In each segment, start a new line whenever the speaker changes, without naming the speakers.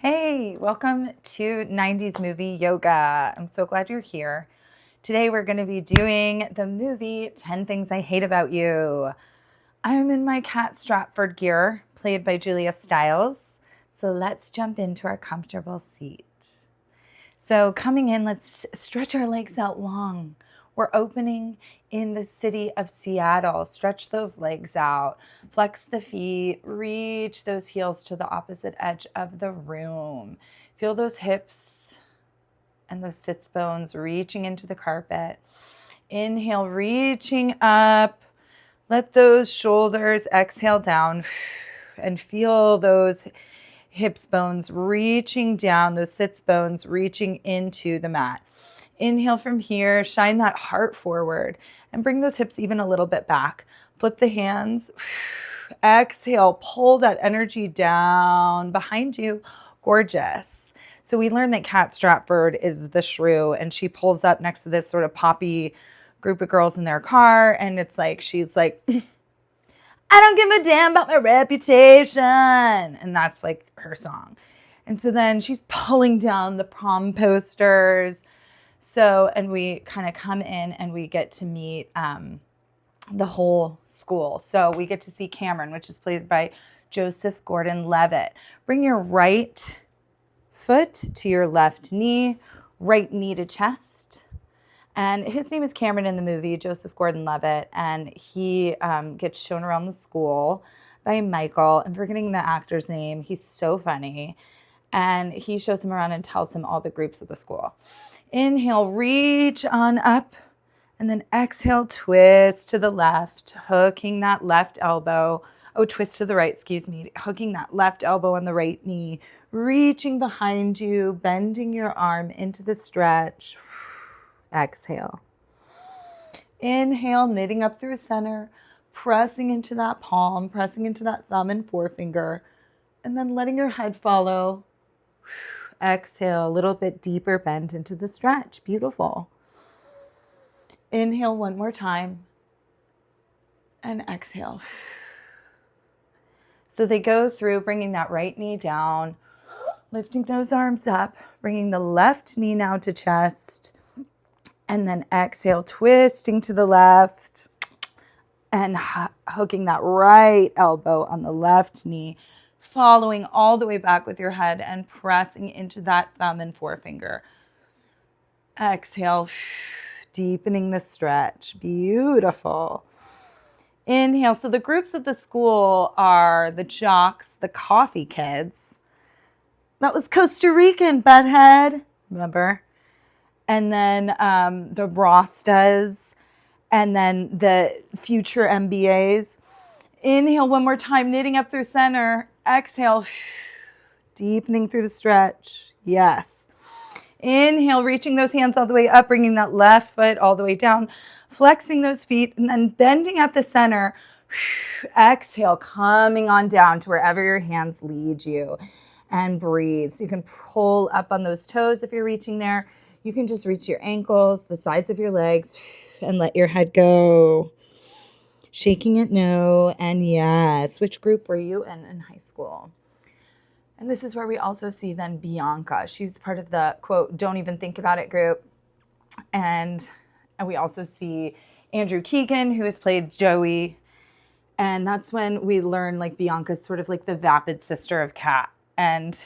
Hey, welcome to 90s Movie Yoga. I'm so glad you're here. Today we're going to be doing the movie 10 Things I Hate About You. I'm in my Cat Stratford gear, played by Julia Stiles. So let's jump into our comfortable seat. So coming in, let's stretch our legs out long. We're opening in the city of Seattle. Stretch those legs out, flex the feet, reach those heels to the opposite edge of the room. Feel those hips and those sits bones reaching into the carpet. Inhale, reaching up. Let those shoulders exhale down and feel those hips bones reaching down, those sits bones reaching into the mat. Inhale from here, shine that heart forward and bring those hips even a little bit back. Flip the hands. Exhale, pull that energy down behind you. Gorgeous. So we learned that Kat Stratford is the shrew, and she pulls up next to this sort of poppy group of girls in their car, and it's like, she's like, I don't give a damn about my reputation. And that's like her song. And so then she's pulling down the prom posters. So, and we kind of come in and we get to meet the whole school. So we get to see Cameron, which is played by Joseph Gordon-Levitt. Bring your right foot to your left knee, right knee to chest. And his name is Cameron in the movie, Joseph Gordon-Levitt, and he gets shown around the school by Michael. I'm forgetting the actor's name. He's so funny. And he shows him around and tells him all the groups of the school. Inhale, reach on up, and then exhale, twist to the left, hooking that left elbow. Oh, twist to the right, excuse me. Hooking that left elbow on the right knee, reaching behind you, bending your arm into the stretch. Exhale. Inhale, knitting up through center, pressing into that palm, pressing into that thumb and forefinger, and then letting your head follow. Exhale, a little bit deeper bend into the stretch. Beautiful. Inhale one more time and exhale. So they go through bringing that right knee down, lifting those arms up, bringing the left knee now to chest, and then exhale, twisting to the left and hooking that right elbow on the left knee, following all the way back with your head and pressing into that thumb and forefinger. Exhale, deepening the stretch. Beautiful. Inhale. So the groups at the school are the jocks, the coffee kids. That was Costa Rican, butthead. Remember? And then the Rostas, and then the future MBAs. Inhale one more time, knitting up through center. Exhale, deepening through the stretch. Yes. Inhale, reaching those hands all the way up, bringing that left foot all the way down, flexing those feet, and then bending at the center. Exhale, coming on down to wherever your hands lead you, and breathe. So you can pull up on those toes if you're reaching there. You can just reach your ankles, the sides of your legs, and let your head go. Shaking it no and yes. Which group were you in high school? And this is where we also see then Bianca. She's part of the, quote, don't even think about it group. And we also see Andrew Keegan, who has played Joey. And that's when we learn like Bianca's sort of like the vapid sister of Kat. And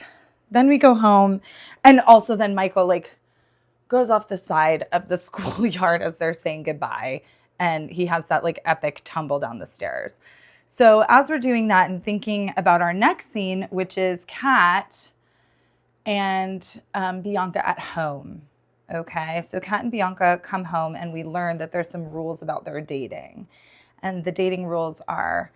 then we go home. And also then Michael like goes off the side of the schoolyard as they're saying goodbye. And he has that like epic tumble down the stairs. So as we're doing that and thinking about our next scene, which is Kat and Bianca at home. Okay, so Kat and Bianca come home and we learn that there's some rules about their dating. And the dating rules are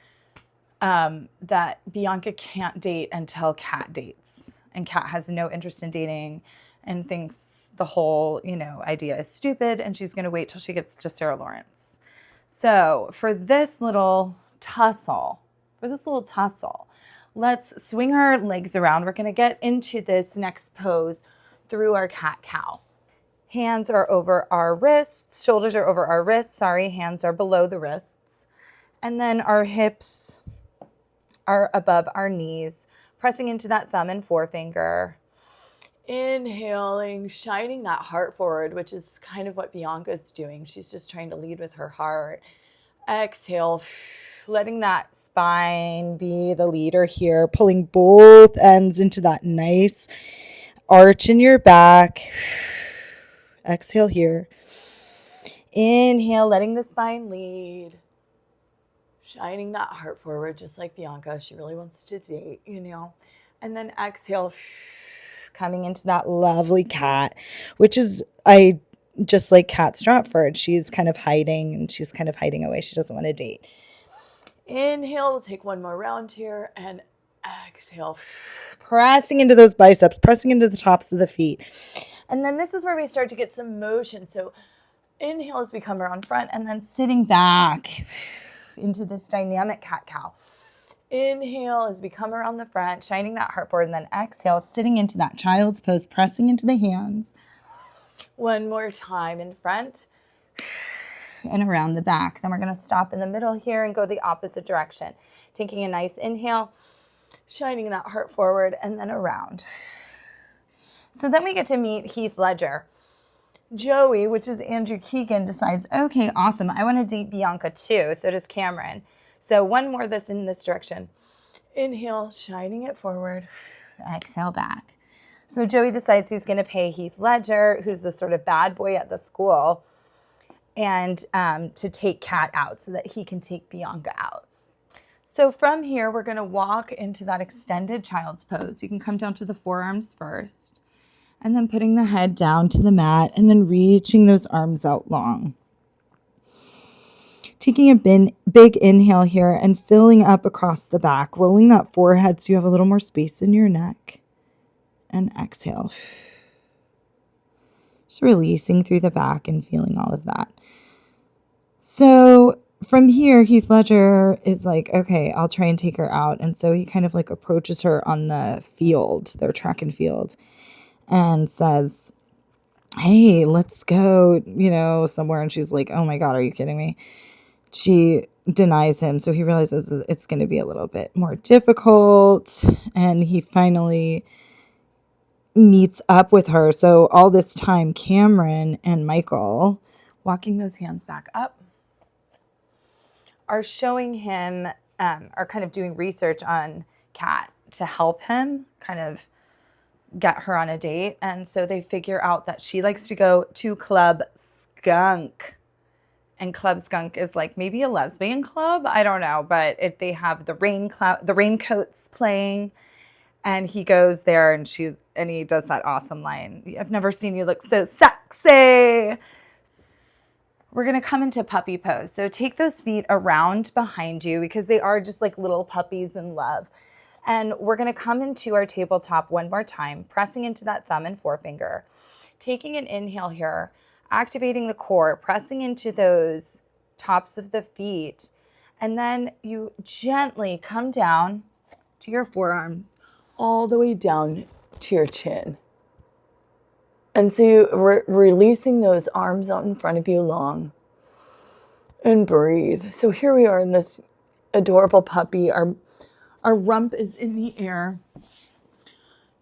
that Bianca can't date until Kat dates. And Kat has no interest in dating and thinks the whole, idea is stupid, and she's going to wait till she gets to Sarah Lawrence. So for this little tussle, let's swing our legs around. We're going to get into this next pose through our cat-cow. Hands are over our wrists, shoulders are over our wrists. Hands are below the wrists. And then our hips are above our knees. pressing into that thumb and forefinger.
Inhaling, shining that heart forward, which is kind of what Bianca's doing. She's just trying to lead with her heart. Exhale,
letting that spine be the leader here, pulling both ends into that nice arch in your back. Exhale here. Inhale, letting the spine lead.
Shining that heart forward, just like Bianca. She really wants to date, you know. And then exhale,
coming into that lovely cat, which is, just like Kat Stratford. She's kind of hiding, and she's kind of hiding away. She doesn't want to date.
Inhale, we'll take one more round here, and exhale.
Pressing into those biceps, pressing into the tops of the feet. And then this is where we start to get some motion. So inhale as we come around front, and then sitting back into this dynamic cat-cow. Inhale as we come around the front, shining that heart forward, and then exhale, sitting into that child's pose, pressing into the hands.
One more time in front
and around the back. Then we're going to stop in the middle here and go the opposite direction. Taking a nice inhale, shining that heart forward, and then around. So then we get to meet Heath Ledger. Joey, which is Andrew Keegan, decides, okay, awesome, I want to date Bianca too. So does Cameron. So one more this in this direction. Inhale, shining it forward. Exhale back. So Joey decides he's going to pay Heath Ledger, who's the sort of bad boy at the school, and to take Kat out so that he can take Bianca out. So from here, we're going to walk into that extended child's pose. You can come down to the forearms first, and then putting the head down to the mat, and then reaching those arms out long. Taking a big inhale here and filling up across the back, rolling that forehead so you have a little more space in your neck. And exhale. Just releasing through the back and feeling all of that. So from here, Heath Ledger is like, okay, I'll try and take her out. And so he kind of like approaches her on the field, their track and field, and says, hey, let's go, somewhere. And she's like, oh my God, are you kidding me? She denies him. So he realizes it's going to be a little bit more difficult. And he finally meets up with her. So all this time, Cameron and Michael, walking those hands back up, are showing him, are kind of doing research on Kat to help him kind of get her on a date. And so they figure out that she likes to go to Club Skunk. And Club Skunk is like maybe a lesbian club. I don't know. But they have the raincoats playing. And he goes there, and he does that awesome line. I've never seen you look so sexy. We're going to come into puppy pose. So take those feet around behind you because they are just like little puppies in love. And we're going to come into our tabletop one more time, pressing into that thumb and forefinger. Taking an inhale here, activating the core, pressing into those tops of the feet. And then you gently come down to your forearms, all the way down to your chin. And so you're releasing those arms out in front of you long. And breathe. So here we are in this adorable puppy. Our rump is in the air.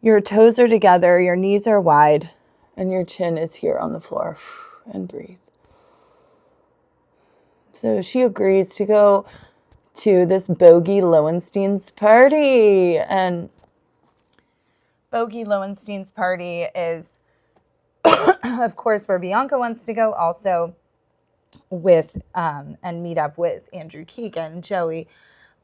Your toes are together, your knees are wide, and your chin is here on the floor. And breathe. So she agrees to go to this Bogey Lowenstein's party. And Bogey Lowenstein's party is, of course, where Bianca wants to go, also with and meet up with Andrew Keegan, Joey,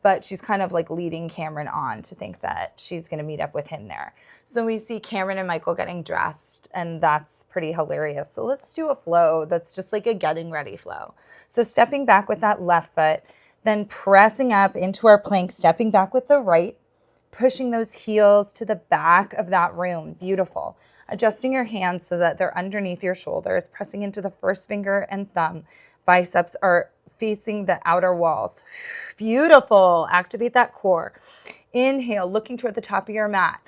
but she's kind of like leading Cameron on to think that she's going to meet up with him there. So we see Cameron and Michael getting dressed, and that's pretty hilarious. So let's do a flow that's just like a getting ready flow. So stepping back with that left foot, then pressing up into our plank, stepping back with the right, pushing those heels to the back of that room. Beautiful. Adjusting your hands so that they're underneath your shoulders, pressing into the first finger and thumb. Biceps are facing the outer walls. Beautiful. Activate that core. Inhale, looking toward the top of your mat.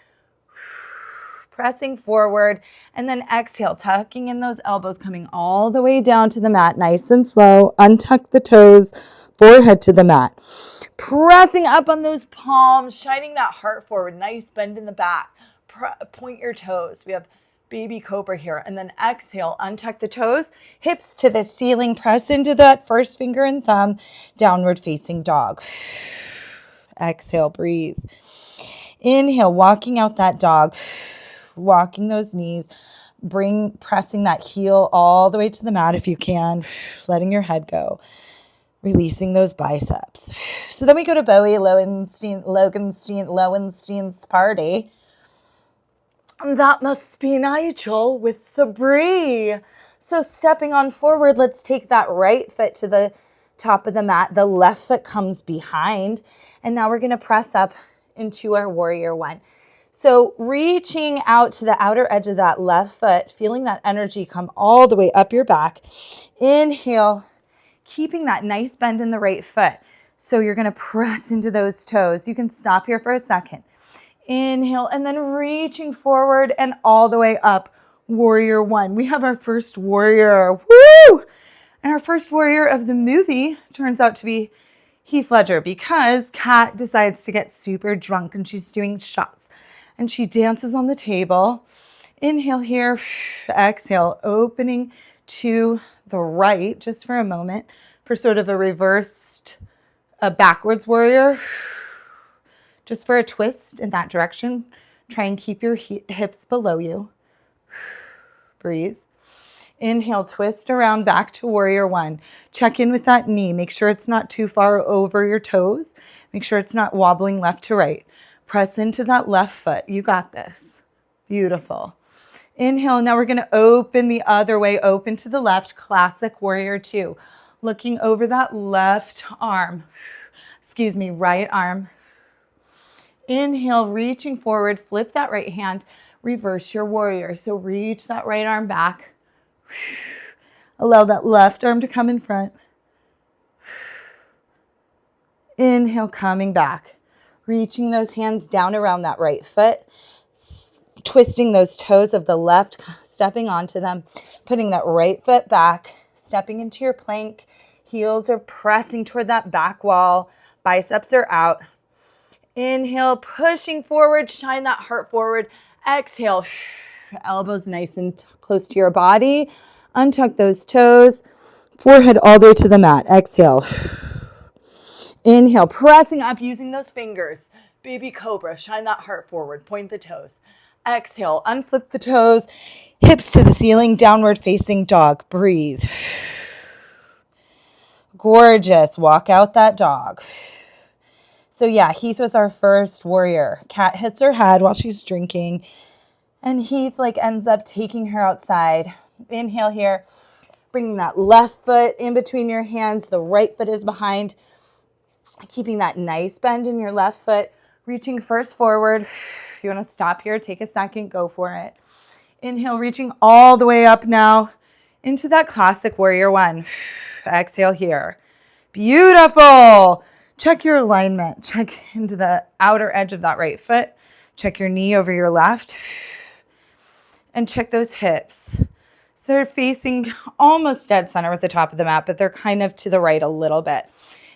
Pressing forward, and then exhale, tucking in those elbows, coming all the way down to the mat, nice and slow. Untuck the toes,
forehead to the mat. Pressing up on those palms, shining that heart forward. Nice bend in the back. Point your toes. We have baby cobra here. And then exhale, untuck the toes, hips to the ceiling. Press into that first finger and thumb, downward facing dog. Exhale, breathe. Inhale, walking out that dog, walking those knees, pressing that heel all the way to the mat if you can, letting your head go, releasing those biceps. So then we go to Bowie Lowenstein's party. That must be Nigel with the brie. So stepping on forward, let's take that right foot to the top of the mat. The left foot comes behind. And now we're going to press up into our warrior one. So reaching out to the outer edge of that left foot, feeling that energy come all the way up your back. Inhale, keeping that nice bend in the right foot. So you're going to press into those toes. You can stop here for a second. Inhale, and then reaching forward and all the way up. Warrior one. We have our first warrior. Woo! And our first warrior of the movie turns out to be Heath Ledger, because Kat decides to get super drunk and she's doing shots and she dances on the table. Inhale here, exhale, opening to the right just for a moment for sort of a reversed, backwards warrior. Just for a twist in that direction. Try and keep your hips below you. Breathe. Inhale, twist around back to warrior one. Check in with that knee. Make sure it's not too far over your toes. Make sure it's not wobbling left to right. Press into that left foot. You got this. Beautiful. Inhale. Now we're going to open the other way. Open to the left. Classic warrior two. Looking over that left arm. Right arm. Inhale, reaching forward. Flip that right hand. Reverse your warrior. So reach that right arm back. Allow that left arm to come in front. Inhale, coming back. Reaching those hands down around that right foot. Twisting those toes of the left, stepping onto them. Putting that right foot back. Stepping into your plank. Heels are pressing toward that back wall. Biceps are out. Inhale, pushing forward. Shine that heart forward. Exhale. Elbows nice and close to your body. Untuck those toes. Forehead all the way to the mat. Exhale. Inhale, pressing up using those fingers. Baby cobra. Shine that heart forward. Point the toes. Exhale. Unflip the toes. Hips to the ceiling. Downward facing dog. Breathe. Gorgeous. Walk out that dog. So yeah, Heath was our first warrior. Kat hits her head while she's drinking. And Heath ends up taking her outside. Inhale here. Bringing that left foot in between your hands. The right foot is behind. Keeping that nice bend in your left foot. Reaching first forward. If you want to stop here, take a second, go for it. Inhale, reaching all the way up now into that classic warrior one. Exhale here. Beautiful. Check your alignment. Check into the outer edge of that right foot. Check your knee over your left. And check those hips. So they're facing almost dead center with the top of the mat, but they're kind of to the right a little bit.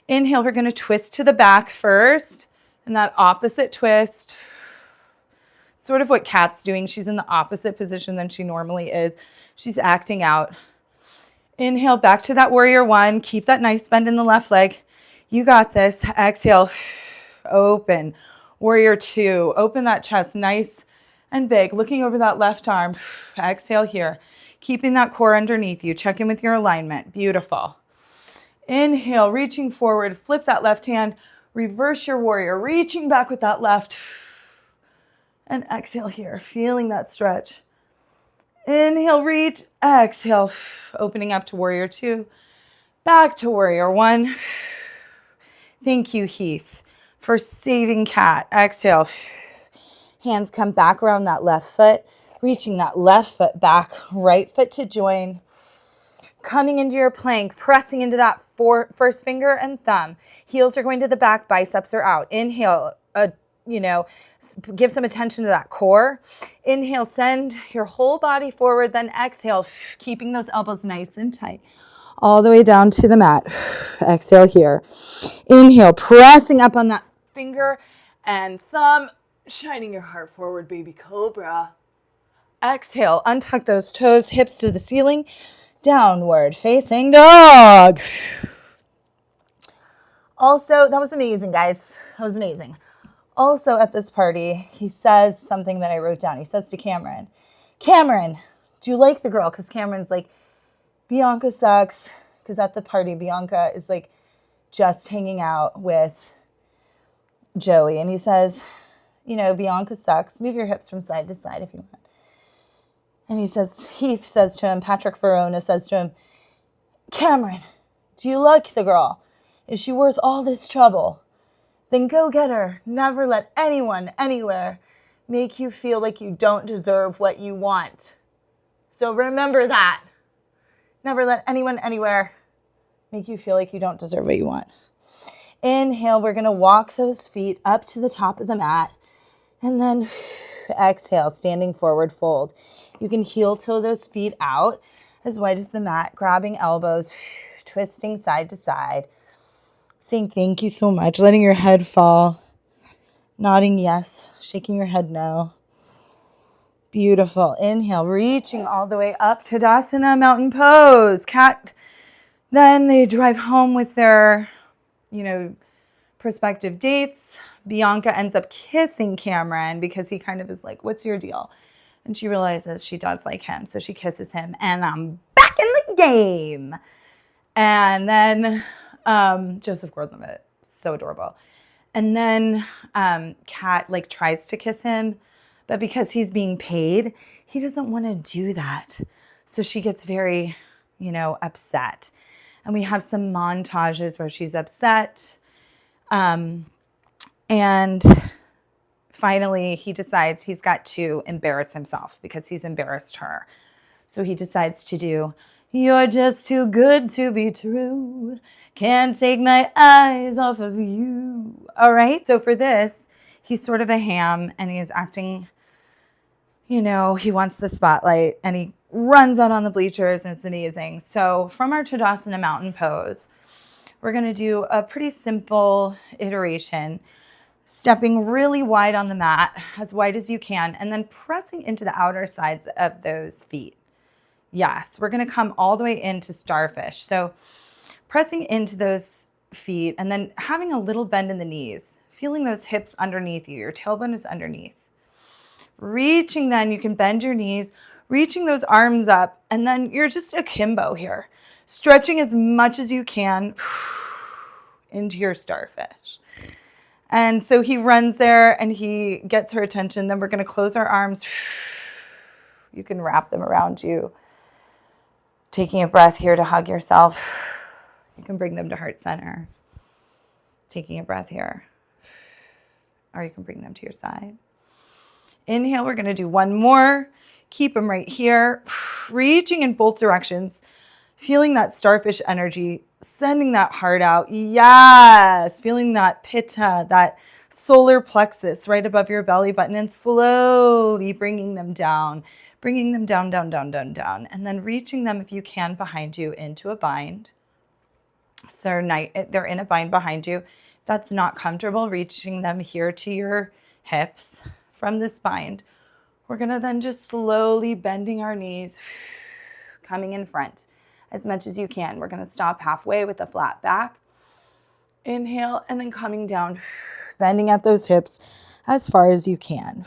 Inhale, we're going to twist to the back first. And that opposite twist. Sort of what Kat's doing. She's in the opposite position than she normally is. She's acting out. Inhale, back to that warrior one. Keep that nice bend in the left leg. You got this. Exhale. Open. Warrior two. Open that chest nice and big. Looking over that left arm. Exhale here. Keeping that core underneath you. Check in with your alignment. Beautiful. Inhale, reaching forward. Flip that left hand. Reverse your warrior. Reaching back with that left. And exhale here. Feeling that stretch. Inhale, reach. Exhale. Opening up to warrior two. Back to warrior one. Thank you, Heath, for saving Kat. Exhale. Hands come back around that left foot. Reaching that left foot back. Right foot to join. Coming into your plank. Pressing into that first finger and thumb. Heels are going to the back. Biceps are out. Inhale. Give some attention to that core. Inhale, send your whole body forward. Then exhale, keeping those elbows nice and tight. all the way down to the mat. Exhale here. Inhale, pressing up on that finger and thumb, shining your heart forward, baby cobra. Exhale, untuck those toes, hips to the ceiling, downward facing dog. Also, that was amazing, guys. That was amazing. Also at this party, he says something that I wrote down. He says to Cameron, Cameron, do you like the girl? Because Cameron's like, Bianca sucks. Because at the party, Bianca is like just hanging out with Joey. And he says, you know, Bianca sucks. Move your hips from side to side if you want. And Heath says to him, Patrick Verona says to him, Cameron, do you like the girl? Is she worth all this trouble? Then go get her. Never let anyone, anywhere, make you feel like you don't deserve what you want. So remember that. Never let anyone, anywhere, make you feel like you don't deserve what you want. Inhale, we're going to walk those feet up to the top of the mat. And then exhale, standing forward fold. You can heel toe those feet out as wide as the mat, grabbing elbows, twisting side to side. Saying thank you so much, letting your head fall, nodding yes, shaking your head no. Beautiful. Inhale, reaching all the way up to Tadasana, mountain pose. Cat. Then they drive home with their, prospective dates. Bianca ends up kissing Cameron because he kind of is like, what's your deal? And she realizes she does like him, so she kisses him, and I'm back in the game. And then Joseph Gordon-Levitt, so adorable. And then Kat tries to kiss him, but because he's being paid, he doesn't want to do that. So she gets very, upset. And we have some montages where she's upset. And finally, he decides he's got to embarrass himself because he's embarrassed her. So he decides to do, you're just too good to be true. Can't take my eyes off of you. All right. So for this, he's sort of a ham and he's acting, he wants the spotlight and he runs out on the bleachers and it's amazing. So from our Tadasana mountain pose, we're going to do a pretty simple iteration, stepping really wide on the mat, as wide as you can, and then pressing into the outer sides of those feet. Yes, we're going to come all the way into starfish. So pressing into those feet and then having a little bend in the knees, feeling those hips underneath you. Your tailbone is underneath. Reaching, then you can bend your knees, reaching those arms up, and then you're just akimbo here. Stretching as much as you can into your starfish. And so he runs there and he gets her attention. Then we're going to close our arms. You can wrap them around you. Taking a breath here to hug yourself. You can bring them to heart center. Taking a breath here. Or you can bring them to your side. Inhale, we're going to do one more. Keep them right here. Reaching in both directions. Feeling that starfish energy. Sending that heart out. Yes. Feeling that pitta, that solar plexus right above your belly button. And slowly bringing them down. Bringing them down, down, down, down, down. And then reaching them, if you can, behind you into a bind. So they're in a bind behind you. If that's not comfortable, reaching them here to your hips from this bind. We're going to then just slowly bending our knees, coming in front as much as you can. We're going to stop halfway with a flat back. Inhale, and then coming down, bending at those hips as far as you can.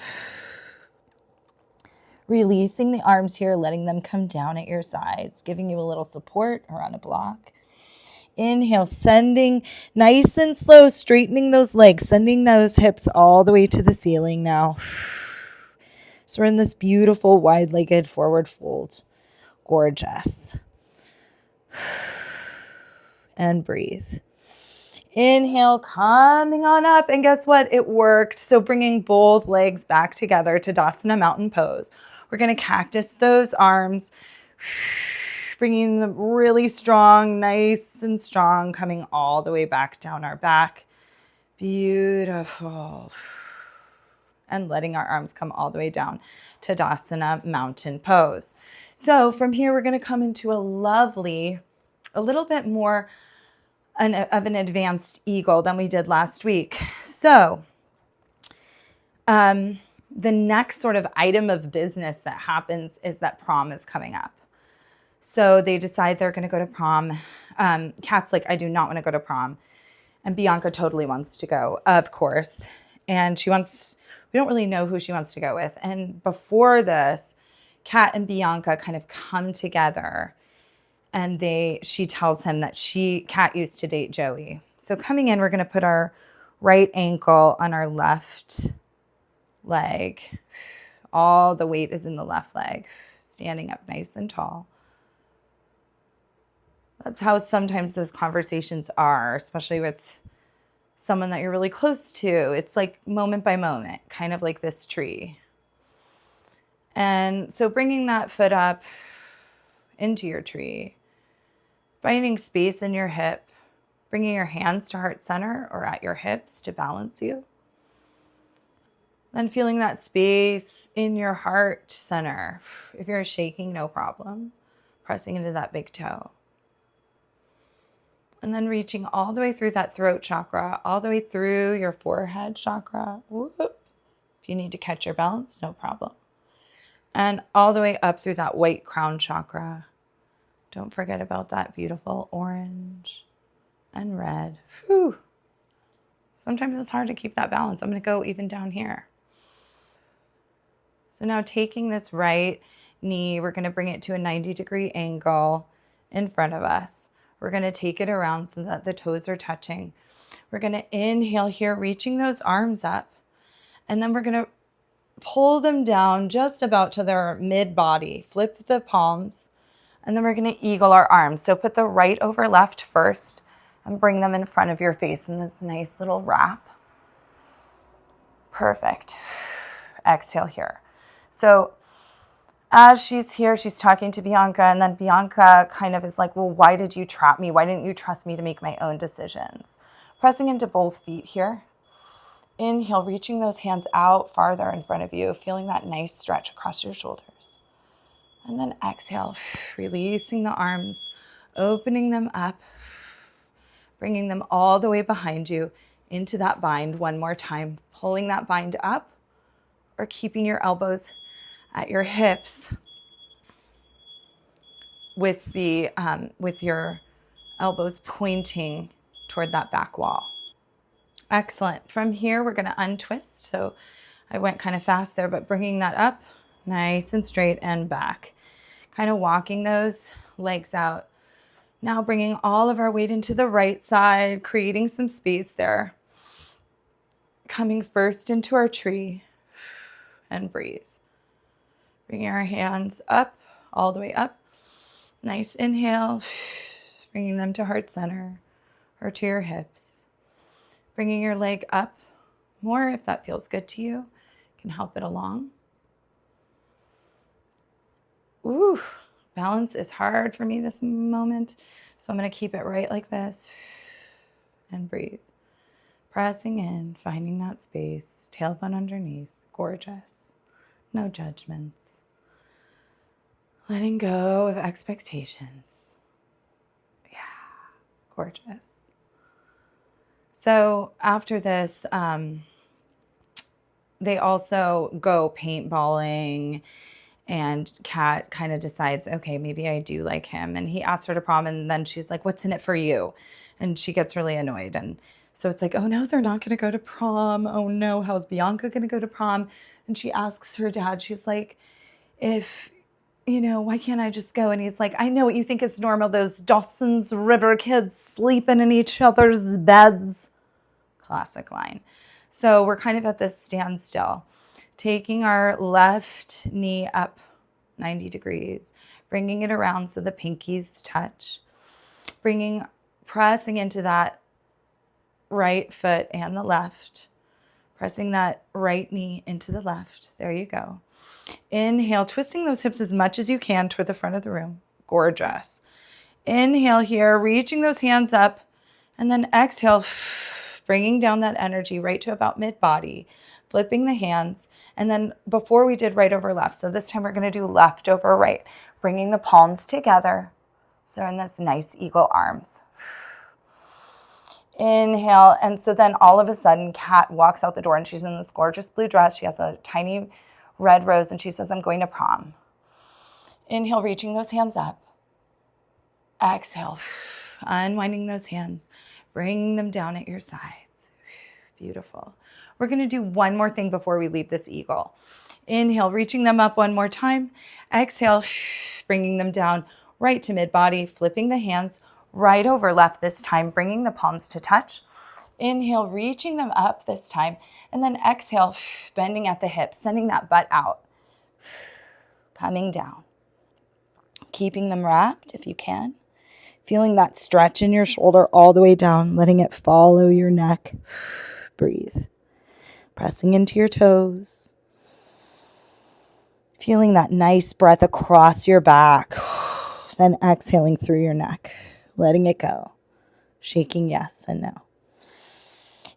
Releasing the arms here, letting them come down at your sides, giving you a little support or on a block. Inhale, sending nice and slow, straightening those legs, sending those hips all the way to the ceiling now. So we're in this beautiful wide-legged forward fold. Gorgeous. And breathe. Inhale, coming on up. And guess what? It worked. So bringing both legs back together to Tadasana mountain pose. We're going to cactus those arms, bringing them really strong, nice and strong, coming all the way back down our back. Beautiful. And letting our arms come all the way down to Tadasana mountain pose. So from here, we're going to come into a lovely
a little bit more of an advanced eagle than we did last week. So the next sort of item of business that happens is that prom is coming up. So they decide they're going to go to prom. Kat's like, I do not want to go to prom. And Bianca totally wants to go, of course. And we don't really know who she wants to go with. And before this, Kat and Bianca kind of come together, and she tells him that Kat used to date Joey. So coming in, we're going to put our right ankle on our left leg. All the weight is in the left leg, standing up nice and tall. That's how sometimes those conversations are, especially with someone that you're really close to. It's like moment by moment, kind of like this tree. And so bringing that foot up into your tree, finding space in your hip, bringing your hands to heart center or at your hips to balance you. Then feeling that space in your heart center. If you're shaking, no problem. Pressing into that big toe. And then reaching all the way through that throat chakra, all the way through your forehead chakra. Whoop. If you need to catch your balance, no problem. And all the way up through that white crown chakra. Don't forget about that beautiful orange and red. Whew. Sometimes it's hard to keep that balance. I'm going to go even down here. So now taking this right knee, we're going to bring it to a 90-degree angle in front of us. We're going to take it around so that the toes are touching. We're going to inhale here, reaching those arms up. And then we're going to pull them down just about to their mid-body. Flip the palms. And then we're going to eagle our arms. So put the right over left first and bring them in front of your face in this nice little wrap. Perfect. Exhale here. So as she's here, she's talking to Bianca, and then Bianca kind of is like, well, why did you trap me? Why didn't you trust me to make my own decisions? Pressing into both feet here. Inhale, reaching those hands out farther in front of you, feeling that nice stretch across your shoulders. And then exhale, releasing the arms, opening them up, bringing them all the way behind you into that bind one more time, pulling that bind up or keeping your elbows at your hips with your elbows pointing toward that back wall. Excellent. From here, we're going to untwist. So I went kind of fast there, but bringing that up nice and straight and back. Kind of walking those legs out. Now bringing all of our weight into the right side, creating some space there. Coming first into our tree and breathe. Bringing our hands up, all the way up. Nice inhale, bringing them to heart center or to your hips. Bringing your leg up more if that feels good to you. You can help it along. Ooh, balance is hard for me this moment, so I'm going to keep it right like this and breathe. Pressing in, finding that space, tailbone underneath, gorgeous, no judgments. Letting go of expectations. Yeah, gorgeous. So after this, they also go paintballing, and Kat kind of decides, okay, maybe I do like him. And he asks her to prom, and then she's like, what's in it for you? And she gets really annoyed. And so it's like, oh no, they're not going to go to prom. Oh no, how's Bianca going to go to prom? And she asks her dad, she's like, why can't I just go? And he's like, I know what you think is normal. Those Dawson's River kids sleeping in each other's beds. Classic line. So we're kind of at this standstill. Taking our left knee up 90 degrees, bringing it around so the pinkies touch, pressing into that right foot and the left, pressing that right knee into the left. There you go. Inhale, twisting those hips as much as you can toward the front of the room. Gorgeous. Inhale here, reaching those hands up, and then exhale, bringing down that energy right to about mid-body, flipping the hands. And then before we did right over left, so this time we're going to do left over right, bringing the palms together, So in this nice eagle arms. Inhale. And so then all of a sudden, Kat walks out the door and she's in this gorgeous blue dress. She has a tiny red rose and she says, I'm going to prom. Inhale, reaching those hands up. Exhale, unwinding those hands, bringing them down at your sides. Beautiful. We're going to do one more thing before we leave this eagle. Inhale, reaching them up one more time. Exhale, bringing them down right to mid-body, flipping the hands right over left this time, bringing the palms to touch. Inhale, reaching them up this time. And then exhale, bending at the hips, sending that butt out. Coming down. Keeping them wrapped if you can. Feeling that stretch in your shoulder all the way down, letting it follow your neck. Breathe. Pressing into your toes. Feeling that nice breath across your back. Then exhaling through your neck, letting it go. Shaking yes and no.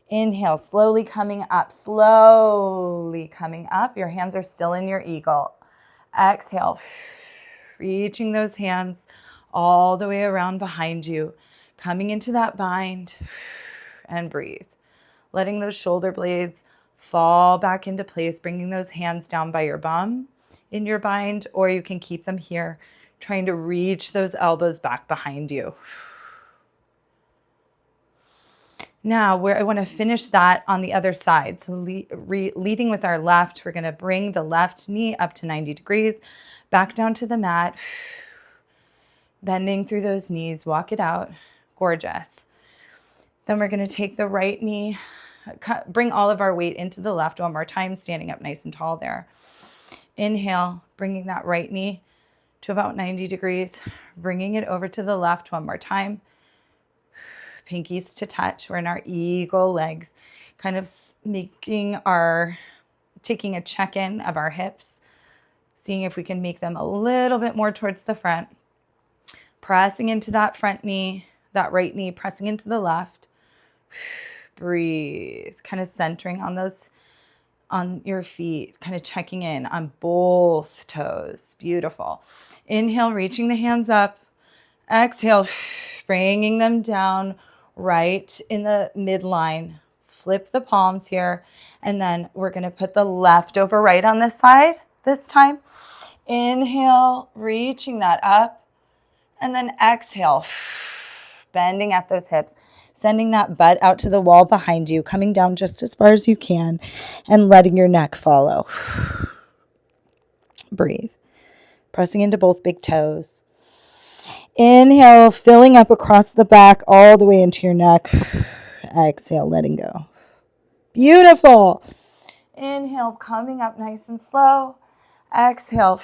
Inhale, slowly coming up, slowly coming up. Your hands are still in your eagle. Exhale, reaching those hands all the way around behind you, coming into that bind, and breathe. Letting those shoulder blades fall back into place, bringing those hands down by your bum in your bind, or you can keep them here, trying to reach those elbows back behind you. Now, where I want to finish that on the other side. So leading with our left, we're going to bring the left knee up to 90 degrees, back down to the mat, bending through those knees, walk it out. Gorgeous. Then we're going to take the right knee, bring all of our weight into the left one more time, standing up nice and tall there. Inhale, bringing that right knee to about 90 degrees, bringing it over to the left one more time. Pinkies to touch. We're in our eagle legs, kind of taking a check-in of our hips, seeing if we can make them a little bit more towards the front. Pressing into that front knee, that right knee, pressing into the left. Breathe, kind of centering on your feet, kind of checking in on both toes. Beautiful. Inhale, reaching the hands up. Exhale, bringing them down right in the midline. Flip the palms here. And then we're going to put the left over right on this side this time. Inhale, reaching that up. And then exhale, bending at those hips, sending that butt out to the wall behind you, coming down just as far as you can, and letting your neck follow. Breathe. Pressing into both big toes. Inhale, filling up across the back, all the way into your neck. Exhale, letting go. Beautiful. Inhale, coming up nice and slow. Exhale,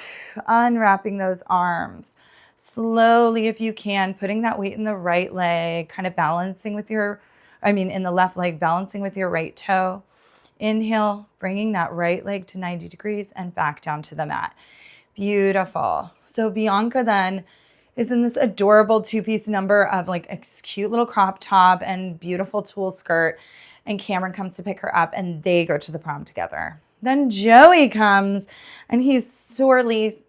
unwrapping those arms. Slowly, if you can, putting that weight in the right leg, kind of balancing with in the left leg, balancing with your right toe. Inhale, bringing that right leg to 90 degrees and back down to the mat. Beautiful. So Bianca then is in this adorable two-piece number of like a cute little crop top and beautiful tulle skirt. And Cameron comes to pick her up and they go to the prom together. Then Joey comes and he's sorely,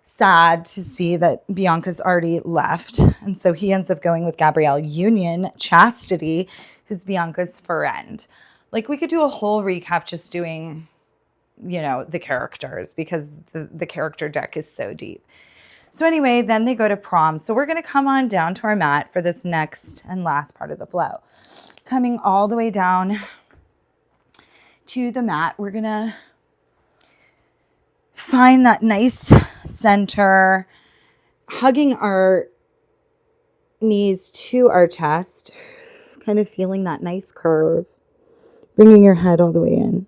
sad to see that Bianca's already left. And so he ends up going with Gabrielle Union, Chastity, who's Bianca's friend. Like we could do a whole recap just doing, the characters because the character deck is so deep. So anyway, then they go to prom. So we're going to come on down to our mat for this next and last part of the flow. Coming all the way down to the mat, we're going to find that nice center, hugging our knees to our chest, kind of feeling that nice curve, bringing your head all the way in.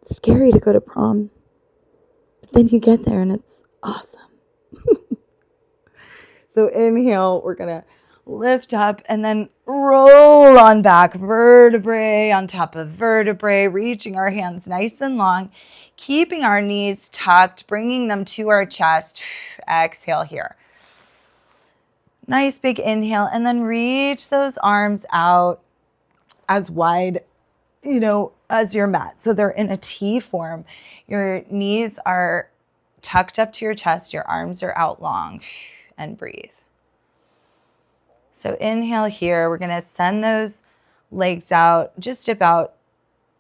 It's scary to go to prom, but then you get there and it's awesome. So inhale, we're going to lift up and then roll on back, vertebrae on top of vertebrae, reaching our hands nice and long, keeping our knees tucked, bringing them to our chest. Exhale here. Nice big inhale, and then reach those arms out as wide, as your mat. So they're in a T form. Your knees are tucked up to your chest, your arms are out long, and breathe. So inhale here. We're going to send those legs out just about,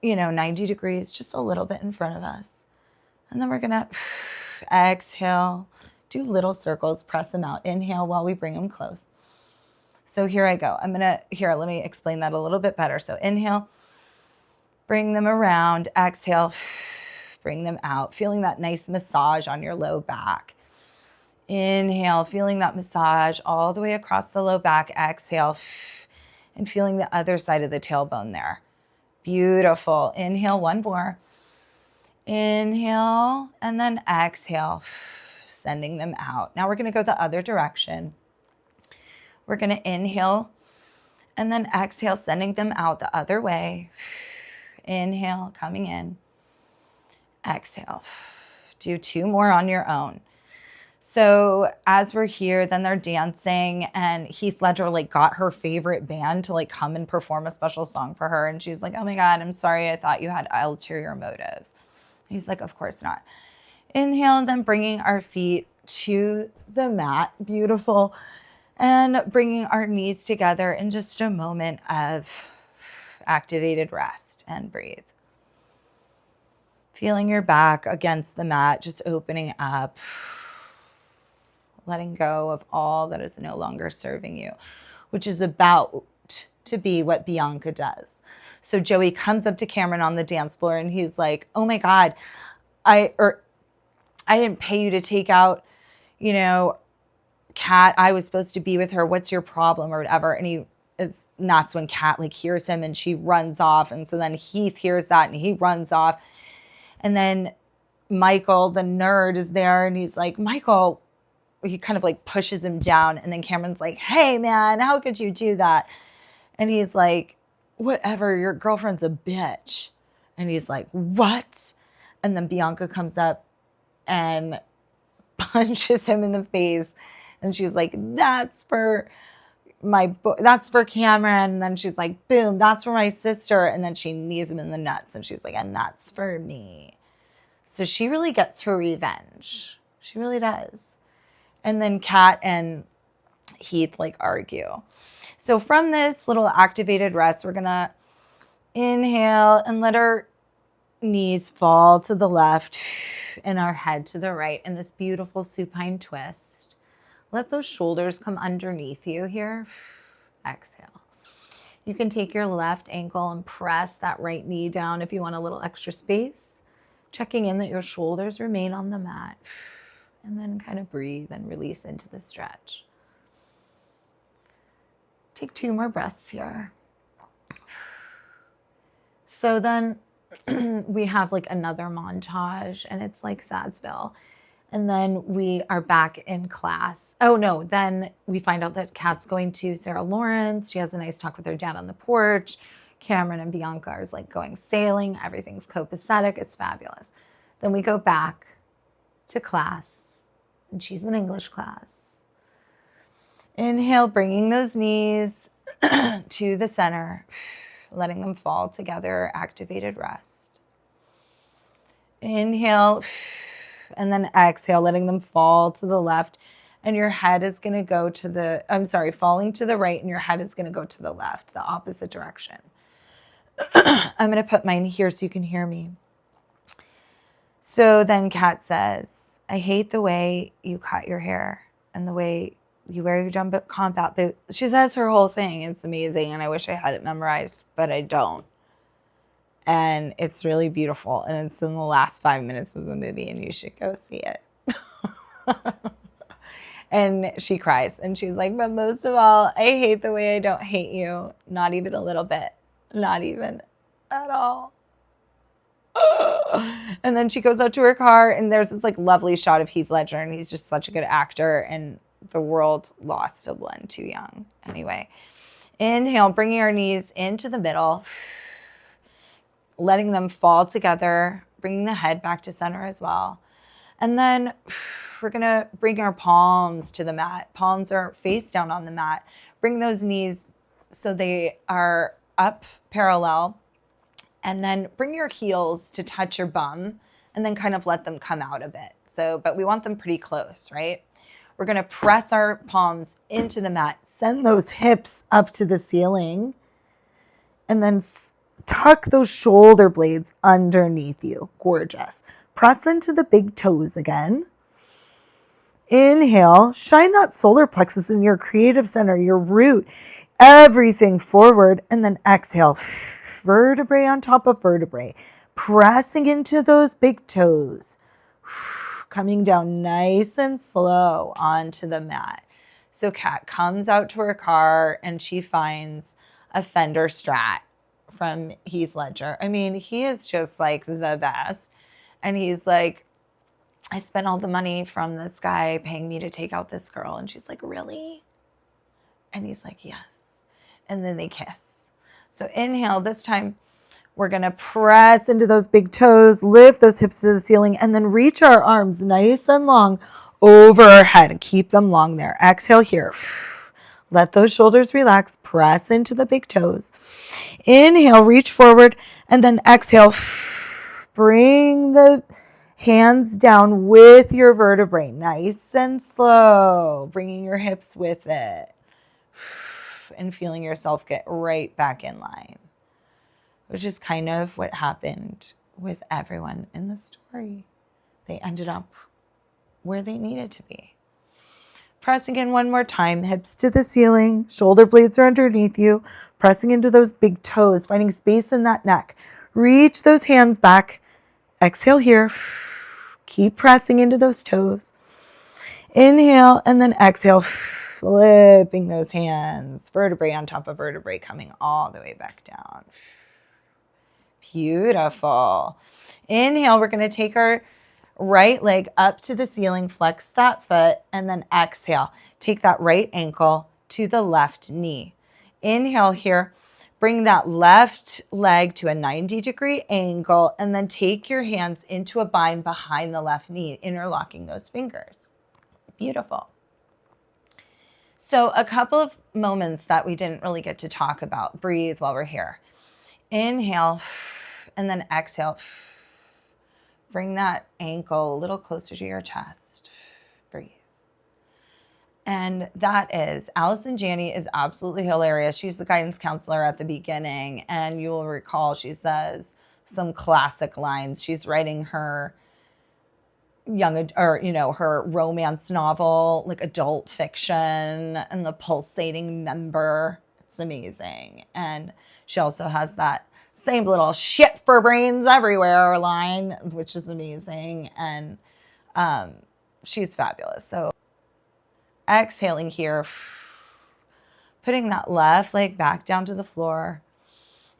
90 degrees, just a little bit in front of us. And then we're going to exhale, do little circles, press them out. Inhale while we bring them close. So here I go. Let me explain that a little bit better. So inhale, bring them around. Exhale, bring them out. Feeling that nice massage on your low back. Inhale, feeling that massage all the way across the low back. Exhale, and feeling the other side of the tailbone there. Beautiful. Inhale, one more. Inhale, and then exhale, sending them out. Now we're going to go the other direction. We're going to inhale, and then exhale, sending them out the other way. Inhale, coming in. Exhale. Do 2 more on your own. So as we're here, then they're dancing, and Heath Ledger got her favorite band to come and perform a special song for her. And she's like, oh my God, I'm sorry. I thought you had ulterior motives. And he's like, of course not. Inhale, and then bringing our feet to the mat. Beautiful. And bringing our knees together in just a moment of activated rest, and breathe. Feeling your back against the mat, just opening up. Letting go of all that is no longer serving you, which is about to be what Bianca does. So Joey comes up to Cameron on the dance floor, and he's like, oh my God, I didn't pay you to take out, Kat. I was supposed to be with her. What's your problem, or whatever? And that's when Kat hears him, and she runs off. And so then Heath hears that, and he runs off. And then Michael, the nerd, is there, and he's like, Michael, he kind of pushes him down. And then Cameron's like, hey man, how could you do that? And he's like, whatever, your girlfriend's a bitch. And he's like, what? And then Bianca comes up and punches him in the face. And she's like, that's for Cameron. And then she's like, boom, that's for my sister. And then she knees him in the nuts. And she's like, and that's for me. So she really gets her revenge. She really does. And then Kat and Heath argue. So from this little activated rest, we're going to inhale and let our knees fall to the left and our head to the right in this beautiful supine twist. Let those shoulders come underneath you here. Exhale. You can take your left ankle and press that right knee down if you want a little extra space. Checking in that your shoulders remain on the mat. And then kind of breathe and release into the stretch. Take 2 more breaths here. So then we have another montage, and it's Sadsville. And then we are back in class. Oh no, then we find out that Kat's going to Sarah Lawrence. She has a nice talk with her dad on the porch. Cameron and Bianca are going sailing. Everything's copacetic. It's fabulous. Then we go back to class. And she's in English class. Inhale, bringing those knees to the center, letting them fall together, activated rest. Inhale, and then exhale, letting them fall to the left. And your head is going to go falling to the right, and your head is going to go to the left, the opposite direction. I'm going to put mine here so you can hear me. So then Kat says, I hate the way you cut your hair and the way you wear your jump combat boots. She says her whole thing. It's amazing, and I wish I had it memorized, but I don't. And it's really beautiful, and it's in the last 5 minutes of the movie, and you should go see it. And she cries, and she's like, but most of all, I hate the way I don't hate you. Not even a little bit. Not even at all. And then she goes out to her car, and there's this lovely shot of Heath Ledger, and he's just such a good actor, and the world lost to blend too young. Anyway, inhale, bringing our knees into the middle, letting them fall together, bringing the head back to center as well. And then we're going to bring our palms to the mat. Palms are face down on the mat. Bring those knees so they are up parallel. And then bring your heels to touch your bum and then kind of let them come out a bit. So, but we want them pretty close, right? We're going to press our palms into the mat, send those hips up to the ceiling, and then tuck those shoulder blades underneath you. Gorgeous. Press into the big toes again. Inhale, shine that solar plexus in your creative center, your root, everything forward, and then exhale, vertebrae on top of vertebrae, pressing into those big toes, coming down nice and slow onto the mat. So Kat comes out to her car and she finds a Fender Strat from Heath Ledger. I mean, he is just like the best. And he's like, I spent all the money from this guy paying me to take out this girl. And she's like, really? And he's like, yes. And then they kiss. So inhale. This time we're going to press into those big toes, lift those hips to the ceiling, and then reach our arms nice and long over our head and keep them long there. Exhale here. Let those shoulders relax. Press into the big toes. Inhale, reach forward, and then exhale. Bring the hands down with your vertebrae, nice and slow, bringing your hips with it, and feeling yourself get right back in line, which is kind of what happened with everyone in the story. They ended up where they needed to be. Pressing in one more time, hips to the ceiling, shoulder blades are underneath you, pressing into those big toes, finding space in that neck. Reach those hands back. Exhale here. Keep pressing into those toes. Inhale and then exhale, flipping those hands, vertebrae on top of vertebrae, coming all the way back down. Beautiful. Inhale, we're going to take our right leg up to the ceiling, flex that foot, and then exhale. Take that right ankle to the left knee. Inhale here. Bring that left leg to a 90-degree angle, and then take your hands into a bind behind the left knee, interlocking those fingers. Beautiful. So a couple of moments that we didn't really get to talk about. Breathe while we're here. Inhale, and then exhale. Bring that ankle a little closer to your chest. Breathe. And that is, Allison Janney is absolutely hilarious. She's the guidance counselor at the beginning. And you will recall she says some classic lines. She's writing her her romance novel, like adult fiction, and the pulsating member. It's amazing. And she also has that same little shit for brains everywhere line, which is amazing. And she's fabulous. So exhaling here, putting that left leg back down to the floor.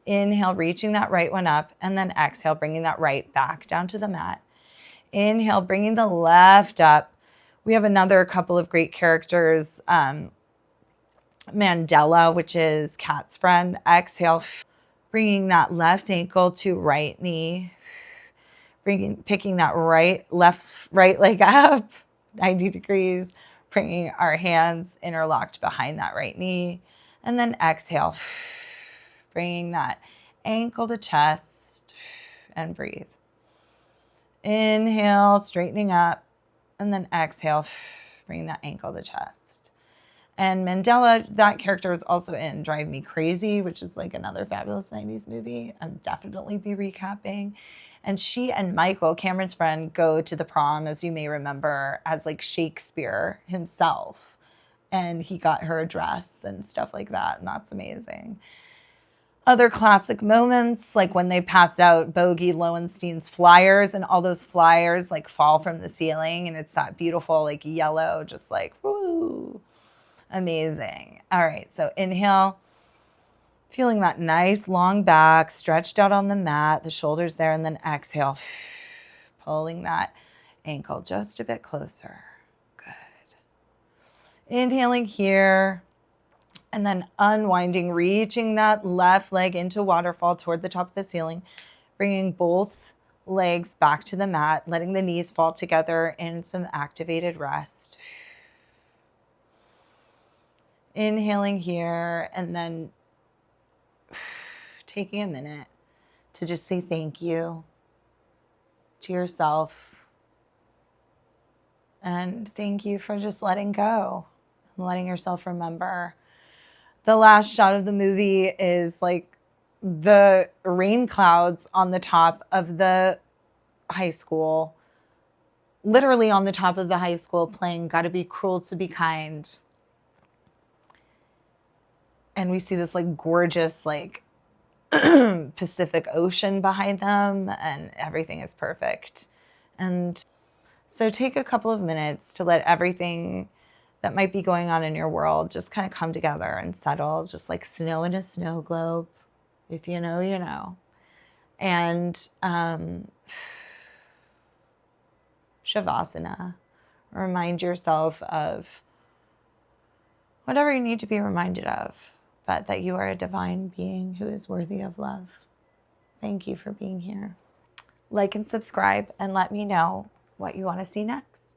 Inhale, reaching that right one up, and then exhale, bringing that right back down to the mat. Inhale, bringing the left up. We have another couple of great characters. Mandela, which is Kat's friend. Exhale, bringing that left ankle to right knee. Picking that right leg up, 90 degrees. Bringing our hands interlocked behind that right knee. And then exhale, bringing that ankle to chest, and breathe. Inhale, straightening up, and then exhale, bringing that ankle to chest. And Mandela, that character is also in Drive Me Crazy, which is like another fabulous 90s movie. I'll definitely be recapping. And she and Michael, Cameron's friend, go to the prom, as you may remember, as like Shakespeare himself. And he got her a dress and stuff like that. And that's amazing. Other classic moments, like when they pass out Bogey Lowenstein's flyers, and all those flyers like fall from the ceiling, and it's that beautiful like yellow, just like, woo, amazing. All right, so inhale. Feeling that nice long back stretched out on the mat, the shoulders there, and then exhale, pulling that ankle just a bit closer. Good. Inhaling here, and then unwinding, reaching that left leg into waterfall toward the top of the ceiling, bringing both legs back to the mat, letting the knees fall together in some activated rest. Inhaling here, and then taking a minute to just say thank you to yourself. And thank you for just letting go and letting yourself remember. The last shot of the movie is like the rain clouds on the top of the high school, literally on the top of the high school, playing Gotta Be Cruel to Be Kind. And we see this like gorgeous like Pacific Ocean behind them, and everything is perfect. And so take a couple of minutes to let everything that might be going on in your world just kind of come together and settle, just like snow in a snow globe. If you know, you know. And Shavasana. Remind yourself of whatever you need to be reminded of, but that you are a divine being who is worthy of love. Thank you for being here. Like and subscribe and let me know what you want to see next.